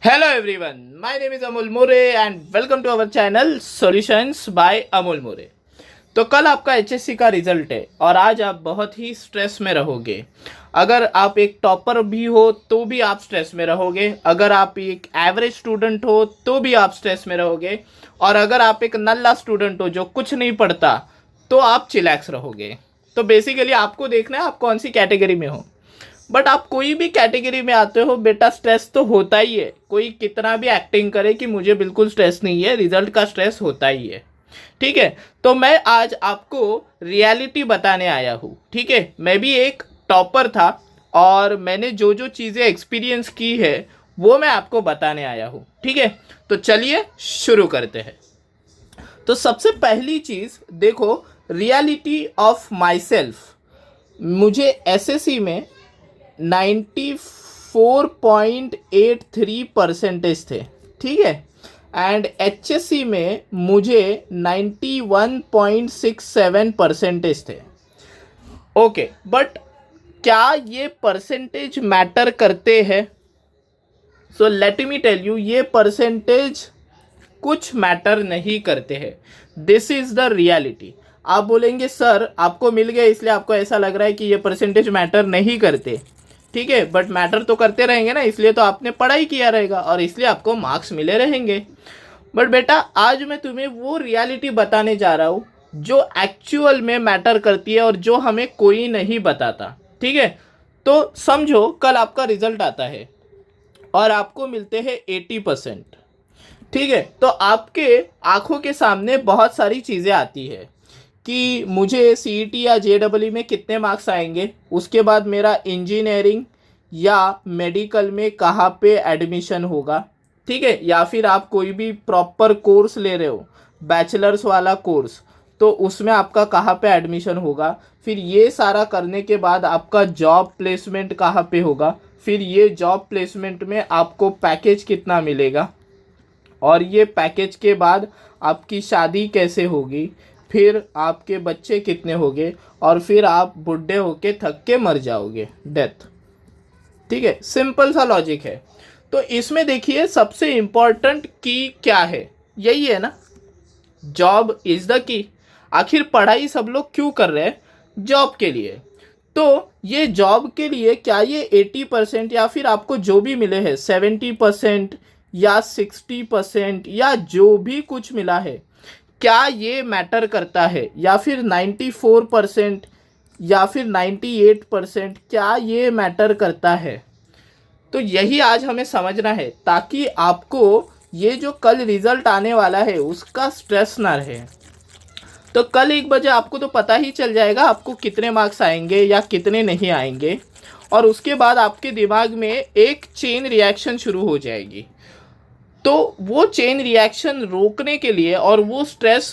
Hello everyone, my name is Amol More and welcome to our channel Solutions by Amol More। तो कल आपका HSC का result है और आज आप बहुत ही स्ट्रेस में रहोगे। अगर आप एक टॉपर भी हो तो भी आप स्ट्रेस में रहोगे, अगर आप एक एवरेज स्टूडेंट हो तो भी आप स्ट्रेस में रहोगे, और अगर आप एक नल्ला स्टूडेंट हो जो कुछ नहीं पढ़ता तो आप चिलैक्स रहोगे। तो बेसिकली आपको देखना है आप कौन सी कैटेगरी में हो। बट आप कोई भी कैटेगरी में आते हो बेटा, स्ट्रेस तो होता ही है। कोई कितना भी एक्टिंग करे कि मुझे बिल्कुल स्ट्रेस नहीं है, रिजल्ट का स्ट्रेस होता ही है। ठीक है, तो मैं आज आपको रियलिटी बताने आया हूँ। ठीक है, मैं भी एक टॉपर था और मैंने जो जो चीज़ें एक्सपीरियंस की है वो मैं आपको बताने आया हूँ। ठीक है, तो चलिए शुरू करते हैं। तो सबसे पहली चीज़ देखो, रियलिटी ऑफ माई सेल्फ। मुझे एसएससी में 94.83% थे। ठीक है, एंड एचएससी में मुझे 91.67% थे। ओके, बट क्या ये परसेंटेज मैटर करते हैं? So let me tell you, ये परसेंटेज कुछ मैटर नहीं करते हैं। This is the reality. आप बोलेंगे सर आपको मिल गया इसलिए आपको ऐसा लग रहा है कि ये परसेंटेज मैटर नहीं करते। ठीक है, बट मैटर तो करते रहेंगे ना, इसलिए तो आपने पढ़ाई किया रहेगा और इसलिए आपको मार्क्स मिले रहेंगे। बट बेटा आज मैं तुम्हें वो रियलिटी बताने जा रहा हूँ जो एक्चुअल में मैटर करती है और जो हमें कोई नहीं बताता। ठीक है, तो समझो कल आपका रिजल्ट आता है और आपको मिलते हैं 80%। ठीक है, तो आपके आंखों के सामने बहुत सारी चीज़ें आती है कि मुझे सीईटी या जेडब्ल्यू में कितने मार्क्स आएंगे, उसके बाद मेरा इंजीनियरिंग या मेडिकल में कहाँ पे एडमिशन होगा। ठीक है, या फिर आप कोई भी प्रॉपर कोर्स ले रहे हो, बैचलर्स वाला कोर्स, तो उसमें आपका कहाँ पे एडमिशन होगा। फिर ये सारा करने के बाद आपका जॉब प्लेसमेंट कहाँ पे होगा, फिर ये जॉब प्लेसमेंट में आपको पैकेज कितना मिलेगा, और ये पैकेज के बाद आपकी शादी कैसे होगी, फिर आपके बच्चे कितने होंगे, और फिर आप बुढ़े होके थक के मर जाओगे, डेथ। ठीक है, सिंपल सा लॉजिक है। तो इसमें देखिए सबसे इम्पोर्टेंट की क्या है, यही है ना, जॉब इज द की। आखिर पढ़ाई सब लोग क्यों कर रहे हैं? जॉब के लिए। तो ये जॉब के लिए क्या ये 80% या फिर आपको जो भी मिले हैं 70% या 60% या जो भी कुछ मिला है, क्या ये मैटर करता है? या फिर 94% या फिर 98%, क्या ये मैटर करता है? तो यही आज हमें समझना है ताकि आपको ये जो कल रिजल्ट आने वाला है उसका स्ट्रेस ना रहे। तो कल 1 बजे आपको तो पता ही चल जाएगा आपको कितने मार्क्स आएंगे या कितने नहीं आएंगे, और उसके बाद आपके दिमाग में एक चेन रिएक्शन शुरू हो जाएगी। तो वो चेन रिएक्शन रोकने के लिए और वो स्ट्रेस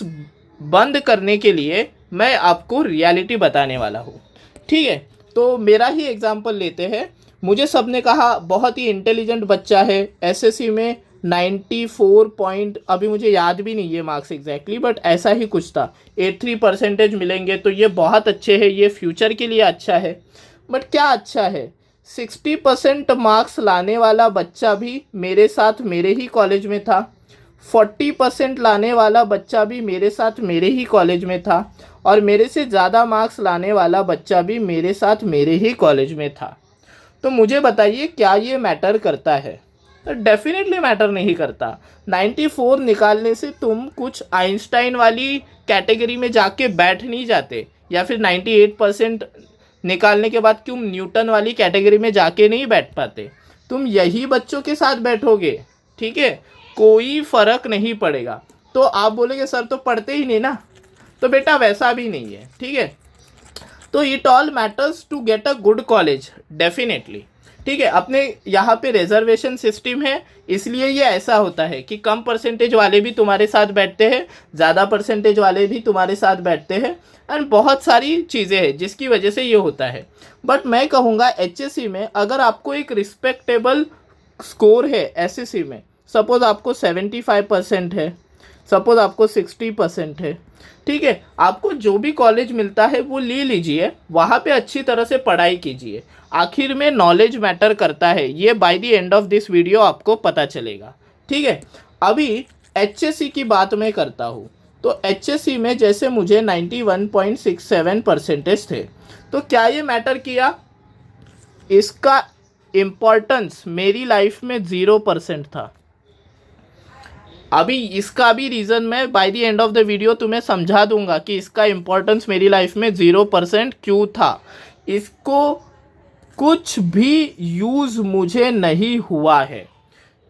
बंद करने के लिए मैं आपको रियलिटी बताने वाला हूँ। ठीक है, तो मेरा ही एग्जांपल लेते हैं। मुझे सबने कहा बहुत ही इंटेलिजेंट बच्चा है, एसएससी में 94 पॉइंट, अभी मुझे याद भी नहीं है मार्क्स एग्जैक्टली, बट ऐसा ही कुछ था, 83% मिलेंगे तो ये बहुत अच्छे है, ये फ्यूचर के लिए अच्छा है। बट क्या अच्छा है? 60% मार्क्स लाने वाला बच्चा भी मेरे साथ मेरे ही कॉलेज में था, 40% लाने वाला बच्चा भी मेरे साथ मेरे ही कॉलेज में था, और मेरे से ज़्यादा मार्क्स लाने वाला बच्चा भी मेरे साथ मेरे ही कॉलेज में था। तो मुझे बताइए क्या ये मैटर करता है? तो डेफिनेटली मैटर नहीं करता। 94 निकालने से तुम कुछ आइंस्टाइन वाली कैटेगरी में जाके बैठ नहीं जाते, या फिर 98% निकालने के बाद तुम न्यूटन वाली कैटेगरी में जाके नहीं बैठ पाते। तुम यही बच्चों के साथ बैठोगे। ठीक है, कोई फ़र्क नहीं पड़ेगा। तो आप बोलेंगे सर तो पढ़ते ही नहीं ना, तो बेटा वैसा भी नहीं है। ठीक है, तो it all matters to get a good college definitely. ठीक है, अपने यहाँ पे रिजर्वेशन सिस्टम है, इसलिए ये ऐसा होता है कि कम परसेंटेज वाले भी तुम्हारे साथ बैठते हैं, ज़्यादा परसेंटेज वाले भी तुम्हारे साथ बैठते हैं, एंड बहुत सारी चीज़ें हैं जिसकी वजह से ये होता है। बट मैं कहूँगा एचएससी में अगर आपको एक रिस्पेक्टेबल स्कोर है, एसएससी में सपोज आपको 75% है, सपोज आपको 60% है, ठीक है, आपको जो भी कॉलेज मिलता है वो ले लीजिए, वहाँ पे अच्छी तरह से पढ़ाई कीजिए। आखिर में नॉलेज मैटर करता है, ये by the end of this video आपको पता चलेगा, ठीक है। अभी एचएससी की बात मैं करता हूँ, तो एचएससी में जैसे मुझे 91.67 परसेंटेज थे, तो क्या ये मैटर किया? इसका इम्पोर्टेंस मेरी लाइफ में 0% था। अभी इसका भी रीज़न मैं by the end of the video तुम्हें समझा दूंगा कि इसका इम्पोर्टेंस मेरी लाइफ में 0% क्यों था। इसको कुछ भी यूज़ मुझे नहीं हुआ है,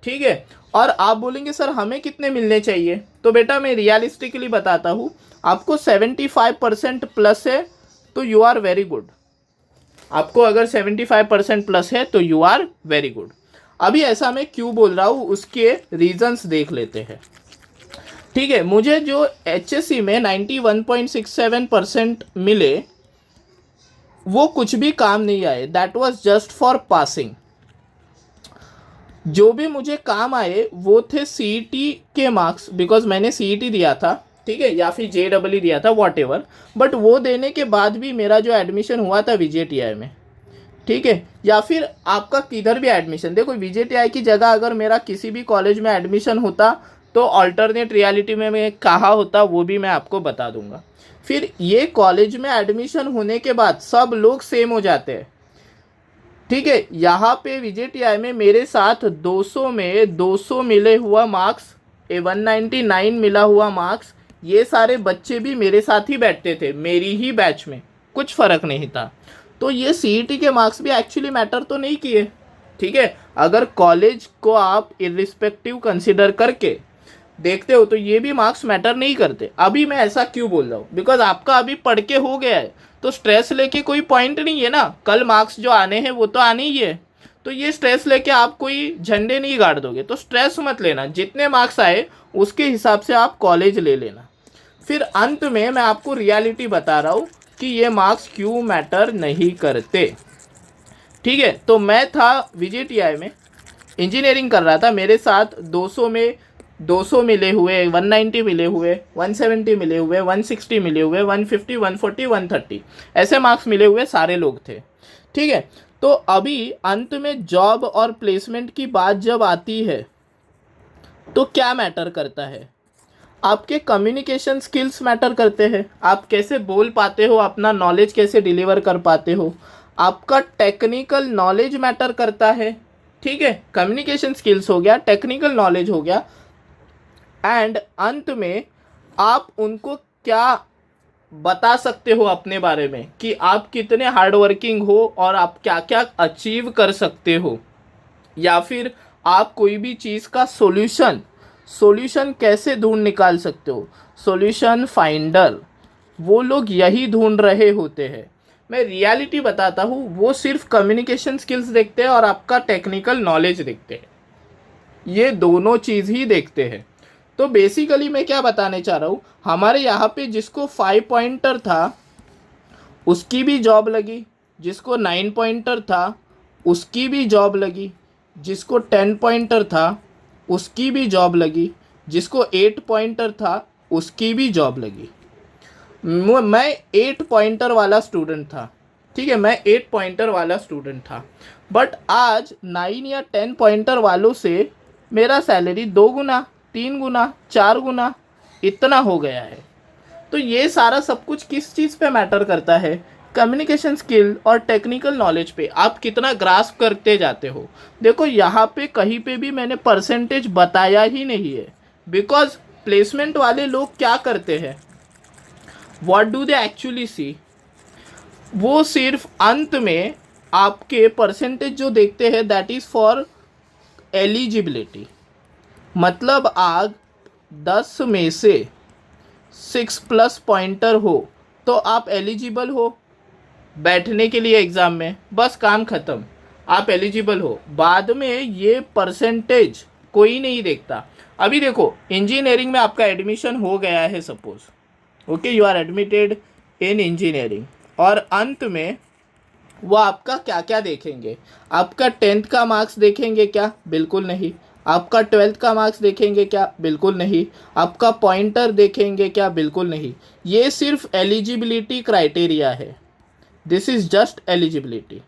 ठीक है। और आप बोलेंगे सर हमें कितने मिलने चाहिए, तो बेटा मैं रियलिस्टिकली बताता हूँ, आपको 75% प्लस है तो यू आर वेरी गुड। आपको अगर 75% प्लस है तो यू आर वेरी गुड। अभी ऐसा मैं क्यों बोल रहा हूँ उसके रीजंस देख लेते हैं, ठीक है। मुझे जो एचएससी में 91.67% मिले वो कुछ भी काम नहीं आए, that was just for passing. जो भी मुझे काम आए वो थे सीईटी के मार्क्स, बिकॉज मैंने सीईटी दिया था, ठीक है, या फिर जेडबलई दिया था, वॉट एवर। बट वो देने के बाद भी मेरा जो एडमिशन हुआ था विजेटीआई में, ठीक है, या फिर आपका किधर भी एडमिशन, देखो विजेटीआई की जगह अगर मेरा किसी भी कॉलेज में एडमिशन होता तो अल्टरनेट रियलिटी में मैं कहाँ होता वो भी मैं आपको बता दूंगा। फिर ये कॉलेज में एडमिशन होने के बाद सब लोग सेम हो जाते हैं, ठीक है। यहाँ पे विजेटीआई में मेरे साथ 200 में 200 मिले हुआ मार्क्स, 199 मिला हुआ मार्क्स, ये सारे बच्चे भी मेरे साथ ही बैठते थे, मेरी ही बैच में, कुछ फ़र्क नहीं था। तो ये सीईटी के मार्क्स भी एक्चुअली मैटर तो नहीं किए, ठीक है। अगर कॉलेज को आप इर्रिस्पेक्टिव कंसिडर करके देखते हो तो ये भी मार्क्स मैटर नहीं करते। अभी मैं ऐसा क्यों बोल रहा हूँ, बिकॉज आपका अभी पढ़ के हो गया है तो स्ट्रेस लेके कोई पॉइंट नहीं है ना, कल मार्क्स जो आने हैं वो तो आने ही है। तो ये स्ट्रेस लेके आप कोई झंडे नहीं गाड़ दोगे, तो स्ट्रेस मत लेना, जितने मार्क्स आए उसके हिसाब से आप कॉलेज ले लेना। फिर अंत में मैं आपको रियलिटी बता रहा हूँ कि ये मार्क्स क्यों मैटर नहीं करते, ठीक है। तो मैं था विजेटीआई में, इंजीनियरिंग कर रहा था, मेरे साथ 200 में 200 मिले हुए, 190 मिले हुए, 170 मिले हुए, 160 मिले हुए, 150, 140, 130 ऐसे मार्क्स मिले हुए सारे लोग थे, ठीक है। तो अभी अंत में जॉब और प्लेसमेंट की बात जब आती है तो क्या मैटर करता है? आपके कम्युनिकेशन स्किल्स मैटर करते हैं, आप कैसे बोल पाते हो, अपना नॉलेज कैसे डिलीवर कर पाते हो, आपका टेक्निकल नॉलेज मैटर करता है, ठीक है। कम्युनिकेशन स्किल्स हो गया, टेक्निकल नॉलेज हो गया, एंड अंत में आप उनको क्या बता सकते हो अपने बारे में कि आप कितने हार्ड वर्किंग हो और आप क्या क्या अचीव कर सकते हो, या फिर आप कोई भी चीज़ का सॉल्यूशन कैसे ढूंढ निकाल सकते हो। सॉल्यूशन फाइंडर वो लोग यही ढूंढ रहे होते हैं। मैं रियलिटी बताता हूँ, वो सिर्फ कम्युनिकेशन स्किल्स देखते हैं और आपका टेक्निकल नॉलेज देखते हैं, ये दोनों चीज़ ही देखते हैं। तो बेसिकली मैं क्या बताने चाह रहा हूँ, हमारे यहाँ पे जिसको 5 पॉइंटर था उसकी भी जॉब लगी, जिसको 9 पॉइंटर था उसकी भी जॉब लगी, जिसको 10 पॉइंटर था उसकी भी जॉब लगी, जिसको 8 पॉइंटर था उसकी भी जॉब लगी। मैं 8 पॉइंटर वाला स्टूडेंट था, ठीक है, मैं 8 पॉइंटर वाला स्टूडेंट था। बट आज 9 या 10 पॉइंटर वालों से मेरा सैलरी 2 गुना 3 गुना 4 गुना इतना हो गया है। तो ये सारा सब कुछ किस चीज़ पे मैटर करता है? कम्युनिकेशन स्किल और टेक्निकल नॉलेज पे आप कितना ग्रास्प करते जाते हो। देखो यहाँ पे कहीं पे भी मैंने परसेंटेज बताया ही नहीं है, बिकॉज प्लेसमेंट वाले लोग क्या करते हैं, what do they actually see, वो सिर्फ अंत में आपके परसेंटेज जो देखते हैं दैट इज़ फॉर एलिजिबिलिटी। मतलब आप 10 में से 6+ पॉइंटर हो तो आप एलिजिबल हो बैठने के लिए एग्ज़ाम में, बस काम ख़त्म, आप एलिजिबल हो। बाद में ये परसेंटेज कोई नहीं देखता। अभी देखो इंजीनियरिंग में आपका एडमिशन हो गया है, suppose okay you are admitted in engineering, और अंत में वो आपका क्या क्या देखेंगे, आपका 10th का मार्क्स देखेंगे क्या? बिल्कुल नहीं। आपका 12th का मार्क्स देखेंगे क्या? बिल्कुल नहीं। आपका पॉइंटर देखेंगे क्या? बिल्कुल नहीं। ये सिर्फ एलिजिबिलिटी क्राइटेरिया है, दिस इज जस्ट एलिजिबिलिटी।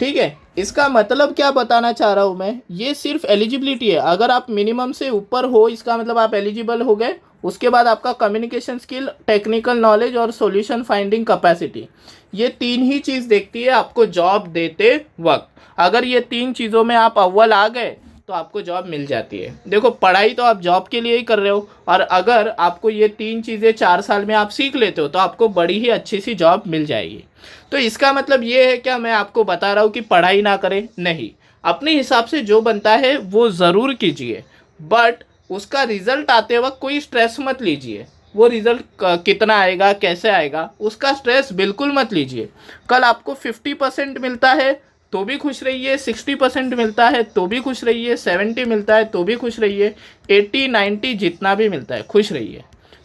ठीक है, इसका मतलब क्या बताना चाह रहा हूँ मैं, ये सिर्फ एलिजिबिलिटी है। अगर आप मिनिमम से ऊपर हो, इसका मतलब आप एलिजिबल हो गए। उसके बाद आपका कम्युनिकेशन स्किल, टेक्निकल नॉलेज और सॉल्यूशन फाइंडिंग कैपेसिटी, ये तीन ही चीज़ देखती है आपको जॉब देते वक्त। अगर ये तीन चीज़ों में आप अव्वल आ गए तो आपको जॉब मिल जाती है। देखो, पढ़ाई तो आप जॉब के लिए ही कर रहे हो, और अगर आपको ये तीन चीज़ें 4 साल में आप सीख लेते हो तो आपको बड़ी ही अच्छी सी जॉब मिल जाएगी। तो इसका मतलब ये है क्या मैं आपको बता रहा हूँ कि पढ़ाई ना करें? नहीं, अपने हिसाब से जो बनता है वो ज़रूर कीजिए, बट उसका रिजल्ट आते वक्त कोई स्ट्रेस मत लीजिए। वो रिजल्ट कितना आएगा, कैसे आएगा, उसका स्ट्रेस बिल्कुल मत लीजिए। कल आपको 50% मिलता है तो भी खुश रहिए, 60% मिलता है तो भी खुश रहिए, 70 मिलता है तो भी खुश रहिए, 80 90 जितना भी मिलता है खुश रहिए।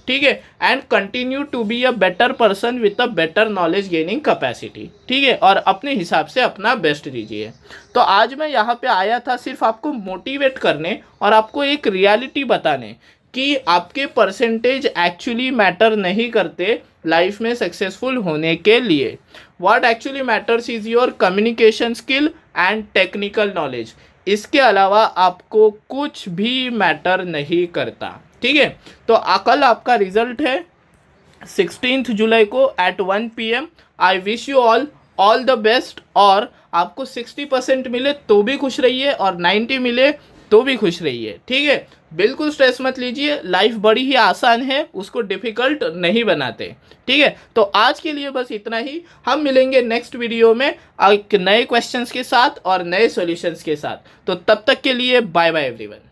ठीक है, and continue to be a better person with a better knowledge gaining capacity. ठीक है, और अपने हिसाब से अपना बेस्ट दीजिए। तो आज मैं यहाँ पे आया था सिर्फ आपको मोटिवेट करने और आपको एक रियलिटी बताने कि आपके परसेंटेज एक्चुअली मैटर नहीं करते लाइफ में सक्सेसफुल होने के लिए। What actually matters is your communication skill and technical knowledge. इसके अलावा आपको कुछ भी मैटर नहीं करता। ठीक है, तो कल आपका रिजल्ट है 16 जुलाई को at 1 PM। I wish you all the best. और आपको 60% मिले तो भी खुश रहिए और 90 मिले तो भी खुश रहिए। ठीक है, बिल्कुल स्ट्रेस मत लीजिए, लाइफ बड़ी ही आसान है, उसको डिफ़िकल्ट नहीं बनाते। ठीक है, तो आज के लिए बस इतना ही। हम मिलेंगे नेक्स्ट वीडियो में एक नए क्वेश्चंस के साथ और नए सॉल्यूशंस के साथ। तो तब तक के लिए बाय बाय एवरीवन।